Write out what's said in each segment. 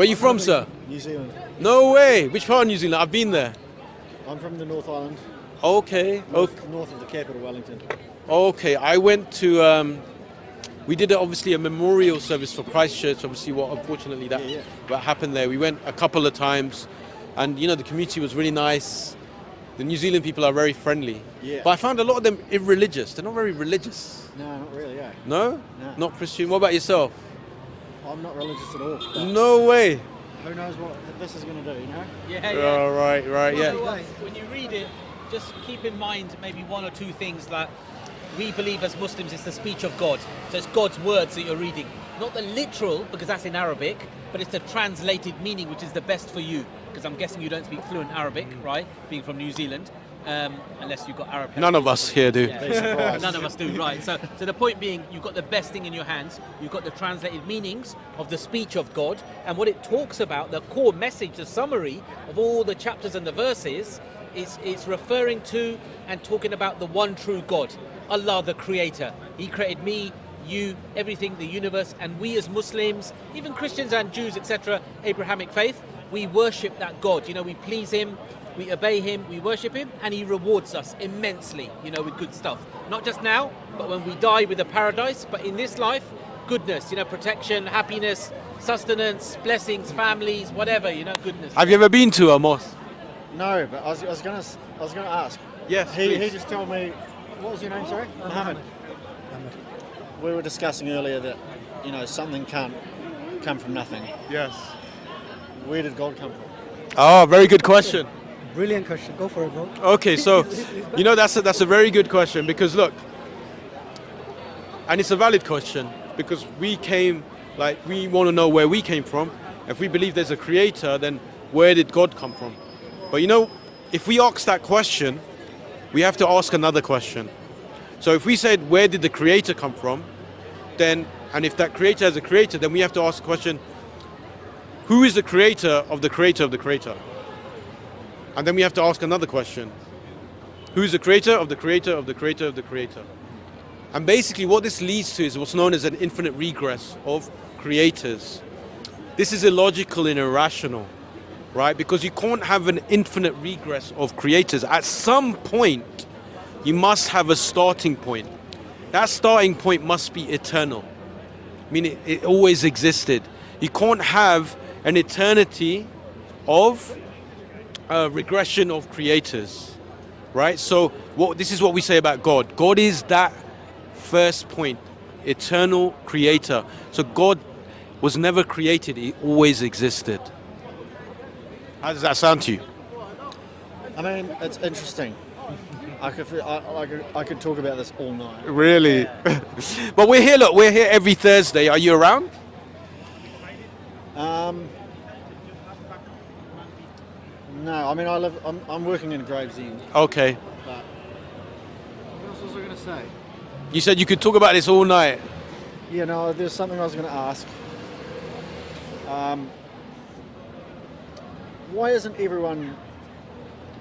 Where are you from, sir? New Zealand. No way. Which part of New Zealand? I've been there. I'm from the North Island, Okay. north of the capital, Wellington. Okay. I went to. We did obviously a memorial service for Christchurch. Obviously, unfortunately what happened there. We went a couple of times, and the community was really nice. The New Zealand people are very friendly. Yeah. But I found a lot of them irreligious. They're not very religious. No, not really, eh? No? No. Not Christian. What about yourself? I'm not religious at all. but No way. Who knows what this is going to do, Yeah, Oh, right, yeah. When you read it, just keep in mind maybe one or two things that we believe as Muslims is the speech of God. So it's God's words that you're reading. Not the literal, because that's in Arabic, but it's the translated meaning, which is the best for you. Because I'm guessing you don't speak fluent Arabic, right? Being from New Zealand, unless you've got Arab. None of us here do. Yeah. None of us do, right? So the point being, you've got the best thing in your hands. You've got the translated meanings of the speech of God, and what it talks about, the core message, the summary of all the chapters and the verses, it's referring to and talking about the one true God, Allah, the Creator. He created me, you, everything, the universe, and we as Muslims, even Christians and Jews, etc., Abrahamic faith, we worship that God. We please Him, we obey Him, we worship Him, and He rewards us immensely, with good stuff. Not just now, but when we die with a paradise, but in this life, goodness, protection, happiness, sustenance, blessings, families, whatever, goodness. Have you ever been to a mosque? No, but I was going to ask. Yes, He please. just told me, what was your name, sorry? Muhammad. We were discussing earlier that, something can't come from nothing. Yes. Where did God come from? Oh, very good question. Brilliant question. Go for it, bro. Okay, so that's a very good question, because look, and it's a valid question, because we want to know where we came from. If we believe there's a creator, then where did God come from? But if we ask that question, we have to ask another question. So if we said, where did the creator come from? And if that creator has a creator, then we have to ask the question, who is the creator of the creator of the creator? And then we have to ask another question. Who is the creator of the creator of the creator of the creator? And basically what this leads to is what's known as an infinite regress of creators. This is illogical and irrational, right? Because you can't have an infinite regress of creators. At some point, you must have a starting point. That starting point must be eternal. I mean, it always existed. You can't have an eternity of regression of creators, right? So this is what we say about God. God is that first point, eternal creator. So God was never created, He always existed. How does that sound to you? I mean, it's interesting. I could talk about this all night. Really? But we're here every Thursday. Are you around? No, I mean, I'm working in Gravesend. Okay. But what else was I going to say? You said you could talk about this all night. Yeah, no, there's something I was going to ask. Why isn't everyone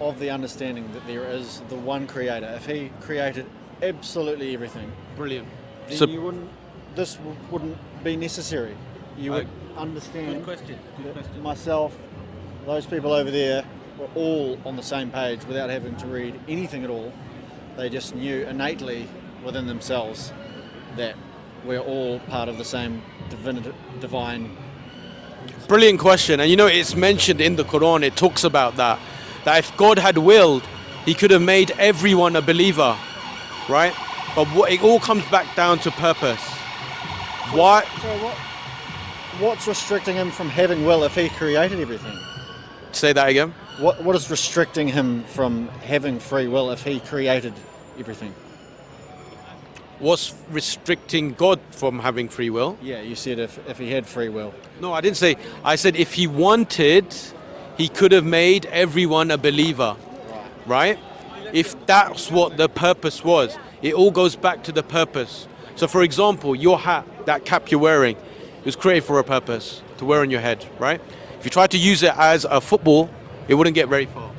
of the understanding that there is the one creator? If He created absolutely everything, Brilliant. then this wouldn't be necessary. You would understand Good question. that myself, those people over there, were all on the same page without having to read anything at all. They just knew innately within themselves that we're all part of the same divine. Brilliant question. And it's mentioned in the Quran, it talks about that if God had willed, He could have made everyone a believer, right? But it all comes back down to purpose. Why? So what's restricting Him from having will if He created everything? Say that again. What is restricting Him from having free will if He created everything? What's restricting God from having free will? Yeah, you said if He had free will. No, I didn't say. I said if He wanted, He could have made everyone a believer, right? If that's what the purpose was, it all goes back to the purpose. So for example, your hat, that cap you're wearing, it was created for a purpose, to wear on your head, right? If you tried to use it as a football, it wouldn't get very far.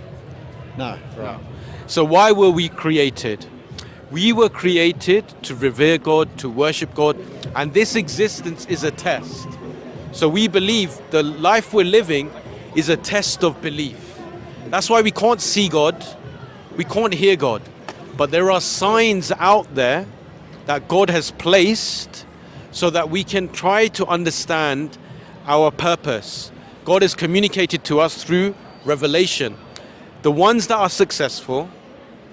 No, right. So why were we created? We were created to revere God, to worship God, and this existence is a test. So we believe the life we're living is a test of belief. That's why we can't see God, we can't hear God. But there are signs out there that God has placed so that we can try to understand our purpose. God has communicated to us through revelation. The ones that are successful,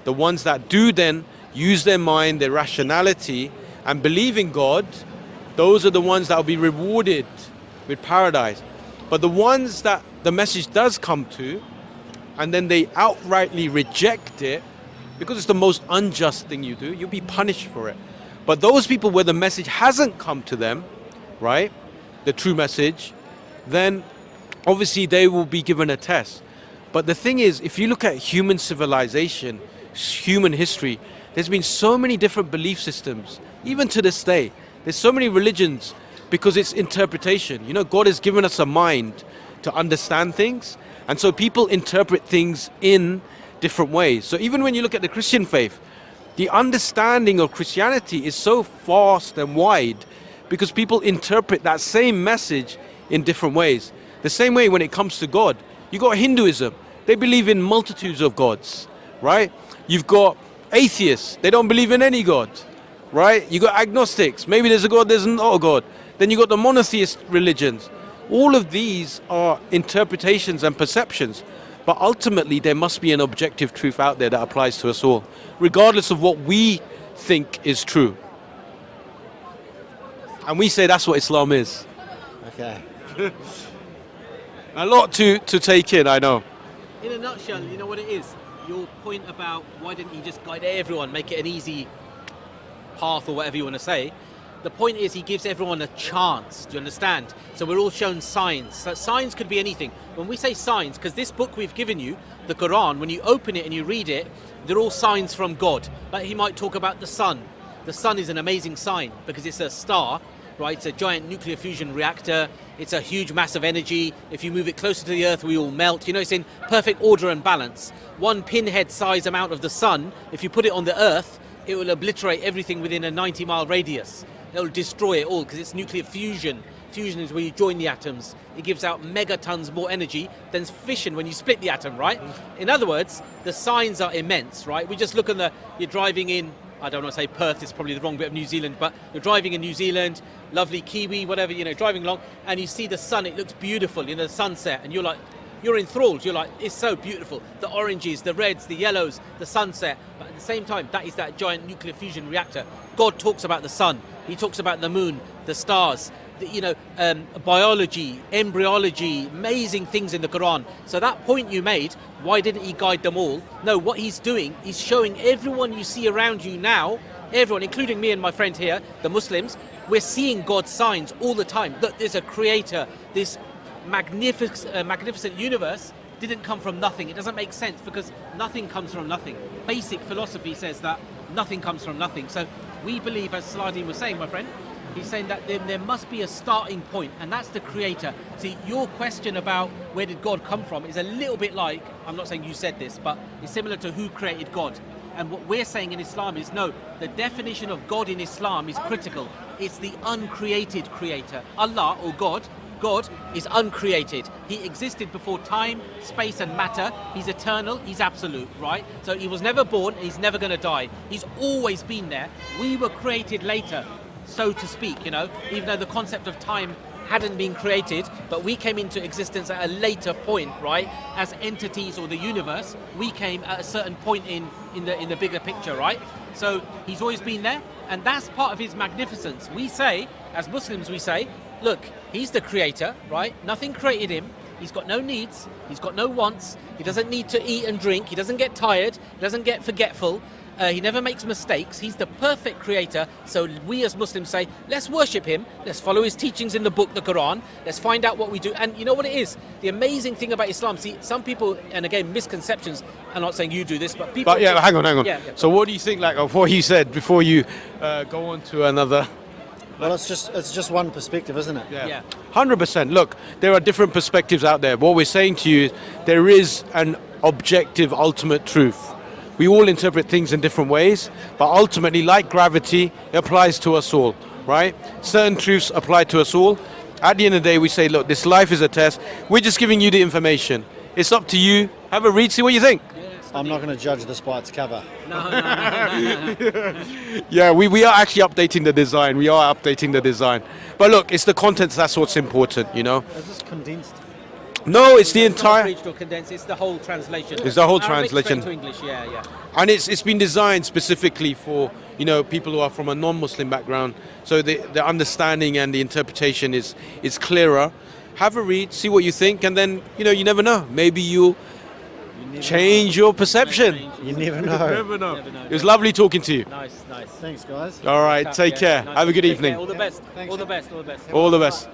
the ones that do then use their mind, their rationality, and believe in God, those are the ones that will be rewarded with paradise. But the ones that the message does come to, and then they outrightly reject it, because it's the most unjust thing you do, you'll be punished for it. But those people where the message hasn't come to them, right, the true message, then obviously they will be given a test. But the thing is, if you look at human civilization, human history, there's been so many different belief systems, even to this day. There's so many religions because it's interpretation. You know, God has given us a mind to understand things, and so people interpret things in different ways. So even when you look at the Christian faith, the understanding of Christianity is so vast and wide because people interpret that same message in different ways. The same way when it comes to God, you got Hinduism, they believe in multitudes of gods, right? You've got atheists, they don't believe in any God, right? You got agnostics, maybe there's a God, there's not a God. Then you got the monotheist religions. All of these are interpretations and perceptions, but ultimately there must be an objective truth out there that applies to us all, regardless of what we think is true. And we say that's what Islam is. Okay. A lot to take in, I know. In a nutshell, you know what it is? Your point about why didn't you just guide everyone, make it an easy path or whatever you want to say. The point is he gives everyone a chance, do you understand? So we're all shown signs. So signs could be anything. When we say signs, because this book we've given you, the Quran, when you open it and you read it, they're all signs from God. Like he might talk about the sun. The sun is an amazing sign because it's a star, right? It's a giant nuclear fusion reactor. It's a huge mass of energy. If you move it closer to the earth, we all melt. You know, it's in perfect order and balance. One pinhead size amount of the sun, if you put it on the earth, it will obliterate everything within a 90-mile radius. It will destroy it all because it's nuclear fusion. Fusion is where you join the atoms. It gives out megatons more energy than fission when you split the atom, right? In other words, the signs are immense, right? We just look on you're driving in, I don't want to say Perth, it's probably the wrong bit of New Zealand, but you're driving in New Zealand, lovely Kiwi, whatever, you know, driving along, and you see the sun, it looks beautiful, you know, the sunset, and you're enthralled, you're like, it's so beautiful. The oranges, the reds, the yellows, the sunset, but at the same time, that is that giant nuclear fusion reactor. God talks about the sun, he talks about the moon, the stars, biology, embryology, amazing things in the Quran. So that point you made, why didn't he guide them all? No, what he's doing, he's showing everyone you see around you now, everyone, including me and my friend here, the Muslims, we're seeing God's signs all the time. Look, there's a creator, this magnificent universe didn't come from nothing. It doesn't make sense because nothing comes from nothing. Basic philosophy says that nothing comes from nothing. So we believe, as Saladin was saying, my friend, he's saying that there must be a starting point, and that's the creator. See, your question about where did God come from is a little bit like, I'm not saying you said this, but it's similar to who created God. And what we're saying in Islam is, no, the definition of God in Islam is critical. It's the uncreated creator. Allah, or God is uncreated. He existed before time, space and matter. He's eternal, he's absolute, right? So he was never born, he's never going to die. He's always been there. We were created later, so to speak, you know, even though the concept of time hadn't been created, but we came into existence at a later point, right? As entities or the universe, we came at a certain point in the bigger picture, right? So he's always been there, and that's part of his magnificence. We say, as Muslims, we say, look, he's the creator, right? Nothing created him. He's got no needs. He's got no wants. He doesn't need to eat and drink. He doesn't get tired. He doesn't get forgetful. He never makes mistakes. He's the perfect creator. So we as Muslims say, let's worship him. Let's follow his teachings in the book, the Quran. Let's find out what we do. And you know what it is? The amazing thing about Islam, see, some people, and again, misconceptions, I'm not saying you do this, but people... But yeah, hang on. Yeah. So what do you think, like, of what he said before you go on to another... Well, it's just one perspective, isn't it? Yeah. 100%. Look, there are different perspectives out there. What we're saying to you is there is an objective, ultimate truth. We all interpret things in different ways, but ultimately, like gravity, it applies to us all, right? Certain truths apply to us all. At the end of the day, we say, look, this life is a test. We're just giving you the information. It's up to you. Have a read, see what you think. I'm not going to judge this by its cover. No. Yeah, we are actually updating the design. We are updating the design. But look, it's the contents that's what's important, you know. Is this condensed? No, it's the It's not entire... abridged or condensed, it's the whole translation. It's the whole Arabic straight translation. to English, yeah. And it's been designed specifically for, you know, people who are from a non-Muslim background. So the understanding and the interpretation is clearer. Have a read, see what you think, and then, you know, you never know. Maybe you'll change your perception. You never know. Never know. It was lovely talking to you. Nice. Thanks, guys. All right, take care. Nice. Have a good Take care. evening. All the best. Thanks. All the best. All the best.